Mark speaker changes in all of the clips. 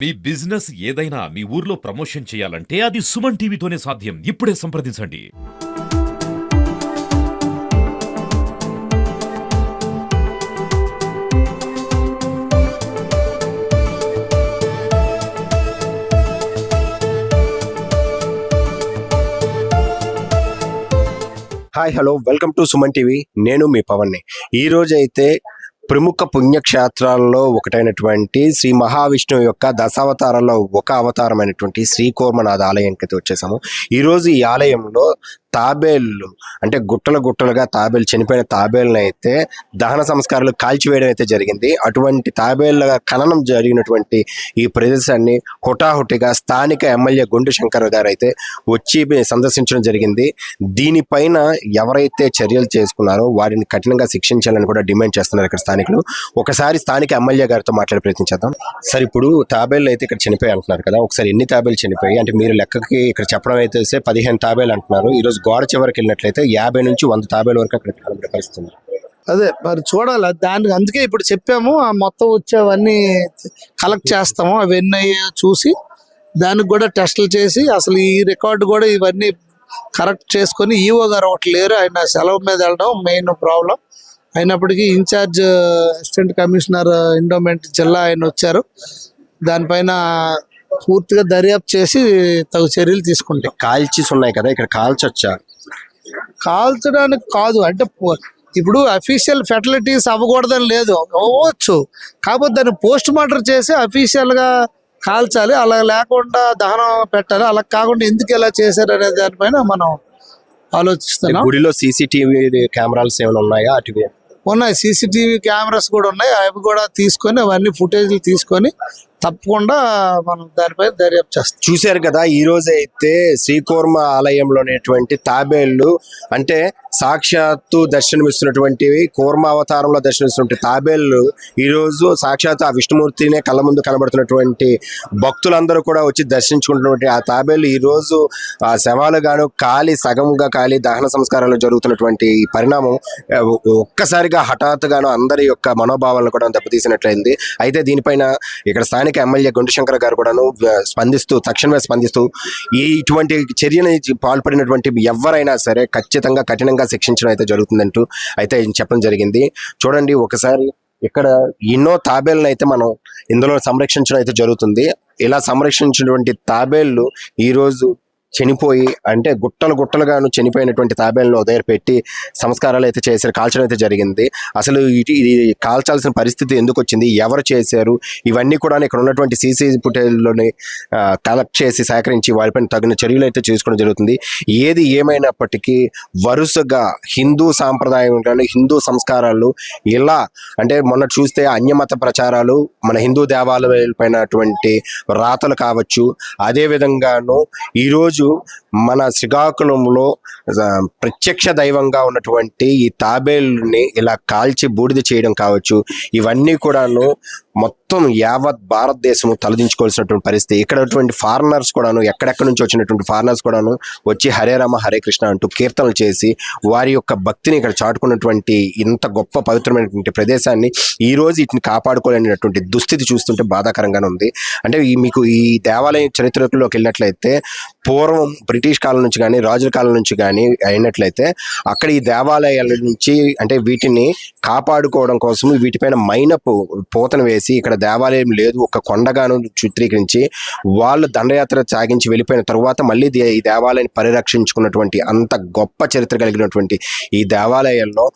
Speaker 1: మీ business ఏదైనా మీ ఊర్లో promotion చేయాలంటే అది సుమన్ టీవీతోనే సాధ్యం. ఇప్పుడే సంప్రదించండి.
Speaker 2: Hi hello welcome to Suman TV. నేను మీ పవన్ని. ఈ రోజు అయితే ప్రముఖ పుణ్యక్షేత్రాల్లో ఒకటైనటువంటి శ్రీ మహావిష్ణువు యొక్క దశావతారాల్లో ఒక అవతారమైనటువంటి శ్రీకూర్మనాథ ఆలయానికి అయితే వచ్చేసాము. ఈరోజు ఈ ఆలయంలో తాబేళ్ళు అంటే గుట్టలుగా తాబేలు చనిపోయిన తాబేళ్ళని అయితే దహన సంస్కారాలు కాల్చివేయడం అయితే జరిగింది. అటువంటి తాబేళ్ళ ఖననం జరిగినటువంటి ఈ ప్రదేశాన్ని హుటాహుటిగా స్థానిక ఎమ్మెల్యే గుండు శంకర్ గారు అయితే వచ్చి సందర్శించడం జరిగింది. దీనిపైన ఎవరైతే చర్యలు చేసుకున్నారో వారిని కఠినంగా శిక్షించాలని కూడా డిమాండ్ చేస్తున్నారు ఇక్కడ స్థానికులు. ఒకసారి స్థానిక ఎమ్మెల్యే గారితో మాట్లాడే ప్రయత్నించేద్దాం. సార్, ఇప్పుడు తాబేళ్ళు అయితే ఇక్కడ చనిపోయి అంటున్నారు కదా, ఒకసారి ఎన్ని తాబేలు చనిపోయి అంటే మీరు లెక్కకి ఇక్కడ చెప్పడం అయితే 15 తాబేలు అంటున్నారు. ఈరోజు గోడ చివరికి వెళ్ళినట్లయితే 50 నుంచి 100 తాబేలు వరకు అక్కడ కనబడే పరిస్థితుంది.
Speaker 3: అదే మరి చూడాలి దానికి. అందుకే ఇప్పుడు చెప్పాము, ఆ మొత్తం వచ్చేవన్నీ కలెక్ట్ చేస్తాము. అవన్నీ చూసి దానికి కూడా టెస్టులు చేసి అసలు ఈ రికార్డు కూడా ఇవన్నీ కరెక్ట్ చేసుకొని ఈఓ గారు ఒకటి లేరు, ఆయన సెలవు మీద వెళ్ళడం మెయిన్ ప్రాబ్లం. అయినప్పటికీ ఇన్ఛార్జ్ అసిస్టెంట్ కమిషనర్ ఎండోమెంట్ జిల్లా ఆయన వచ్చారు. దానిపైన పూర్తిగా దర్యాప్తు చేసి తగు చర్యలు తీసుకుంటాం.
Speaker 2: కాల్చిస్ ఉన్నాయి కదా, ఇక్కడ కాల్చొచ్చా?
Speaker 3: కాల్చడానికి కాదు అంటే ఇప్పుడు అఫీషియల్ ఫెర్టిలిటీస్ అవ్వకూడదని లేదు, అవ్వచ్చు. కాకపోతే దాన్ని పోస్ట్ మార్టం చేసి అఫీషియల్ గా కాల్చాలి. అలా లేకుండా దహనం పెట్టాలి. అలా కాకుండా ఎందుకు ఎలా చేశారు అనే దానిపైన మనం ఆలోచిస్తున్నాం.
Speaker 2: గుడిలో సీసీటీవీ కెమెరాలు ఏమైనా ఉన్నాయా? అటువే
Speaker 3: ఉన్నాయి, సీసీటీవీ కెమెరాస్ కూడా ఉన్నాయి. అవి కూడా తీసుకొని అవన్నీ ఫుటేజ్లు తీసుకొని తప్పకుండా మనం దానిపై దర్యాప్తు చేస్తాం.
Speaker 2: చూశారు కదా, ఈ రోజు అయితే శ్రీకూర్మ ఆలయంలోనేటువంటి తాబేళ్లు అంటే సాక్షాత్తు దర్శనమిస్తున్నటువంటివి, కూర్మ అవతారంలో దర్శనమిస్తున్నటువంటి తాబేళ్లు ఈరోజు సాక్షాత్తు ఆ విష్ణుమూర్తినే కళ్ళ ముందు కనబడుతున్నటువంటి భక్తులందరూ కూడా వచ్చి దర్శించుకుంటున్నటువంటి ఆ తాబేళ్లు ఈరోజు ఆ శవాలుగాను సగంగా కాలి దహన సంస్కారాలు జరుగుతున్నటువంటి పరిణామం ఒక్కసారిగా హఠాత్తుగాను అందరి యొక్క మనోభావాలను కూడా దెబ్బతీసినట్లయింది. అయితే దీనిపైన ఇక్కడ స్థానిక ఎమ్మెల్యే గుండు శంకర్ గారు కూడాను తక్షణమే స్పందిస్తూ ఇటువంటి చర్యని పాల్పడినటువంటి ఎవరైనా సరే ఖచ్చితంగా కఠినంగా శిక్షించడం అయితే జరుగుతుందంటూ అయితే చెప్పడం జరిగింది. చూడండి, ఒకసారి ఇక్కడ ఎన్నో తాబేళ్ళను అయితే మనం ఇందులో సంరక్షించడం అయితే జరుగుతుంది. ఇలా సంరక్షించినటువంటి తాబేళ్లు ఈరోజు చనిపోయి అంటే గుట్టలుగాను చనిపోయినటువంటి తాబేలను వదిలిపెట్టి సంస్కారాలు అయితే చేశారు, కాల్చడం అయితే జరిగింది. అసలు ఇది కాల్చాల్సిన పరిస్థితి ఎందుకు వచ్చింది, ఎవరు చేశారు, ఇవన్నీ కూడా ఇక్కడ ఉన్నటువంటి సీసీ ఫుటేజ్లోని కలెక్ట్ చేసి సేకరించి వారిపైన తగిన చర్యలు అయితే చేసుకోవడం జరుగుతుంది. ఏది ఏమైనప్పటికీ వరుసగా హిందూ సాంప్రదాయం కానీ హిందూ సంస్కారాలు ఇలా అంటే మొన్న చూస్తే అన్యమత ప్రచారాలు, మన హిందూ దేవాలయాలపైనటువంటి రాతలు కావచ్చు, అదేవిధంగాను ఈరోజు మన శ్రీకాకుళంలో ప్రత్యక్ష దైవంగా ఉన్నటువంటి ఈ తాబేలుని ఇలా కాల్చి బూడిద చేయడం కావచ్చు, ఇవన్నీ కూడాను మొత్తం యావత్ భారతదేశము తలదించుకోవాల్సినటువంటి పరిస్థితి. ఇక్కడ ఫారినర్స్ కూడాను, ఎక్కడెక్కడి నుంచి వచ్చినటువంటి ఫారినర్స్ కూడాను వచ్చి హరే రామ హరే కృష్ణ అంటూ కీర్తనలు చేసి వారి యొక్క భక్తిని ఇక్కడ చాటుకున్నటువంటి ఇంత గొప్ప పవిత్రమైనటువంటి ప్రదేశాన్ని ఈ రోజు వీటిని కాపాడుకోలేనటువంటి దుస్థితి చూస్తుంటే బాధాకరంగానే ఉంది. అంటే మీకు ఈ దేవాలయం చరిత్రలోకి వెళ్ళినట్లయితే పూర్వం బ్రిటిష్ కాలం నుంచి కానీ రాజుల కాలం నుంచి కానీ అయినట్లయితే అక్కడ ఈ దేవాలయాల నుంచి అంటే వీటిని కాపాడుకోవడం కోసం వీటిపైన మైనపు పూతను వేసి ఇక్కడ దేవాలయం లేదు ఒక కొండగాను చిత్రీకరించి వాళ్ళు దండయాత్ర సాగించి వెళ్ళిపోయిన తర్వాత మళ్ళీ ఈ దేవాలయాన్ని పరిరక్షించుకున్నటువంటి అంత గొప్ప చరిత్ర కలిగినటువంటి ఈ దేవాలయంలో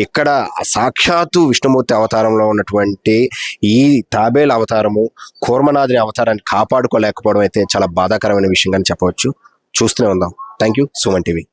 Speaker 2: ఇక్కడ సాక్షాత్తు విష్ణుమూర్తి అవతారంలో ఉన్నటువంటి ఈ తాబేలు అవతారము కూర్మనాథుని అవతారాన్ని కాపాడుకోలేకపోవడం అయితే చాలా బాధాకరమైన విషయంగా చెప్పవచ్చు. చూస్తూనే ఉందాం. Thank you, Suman TV.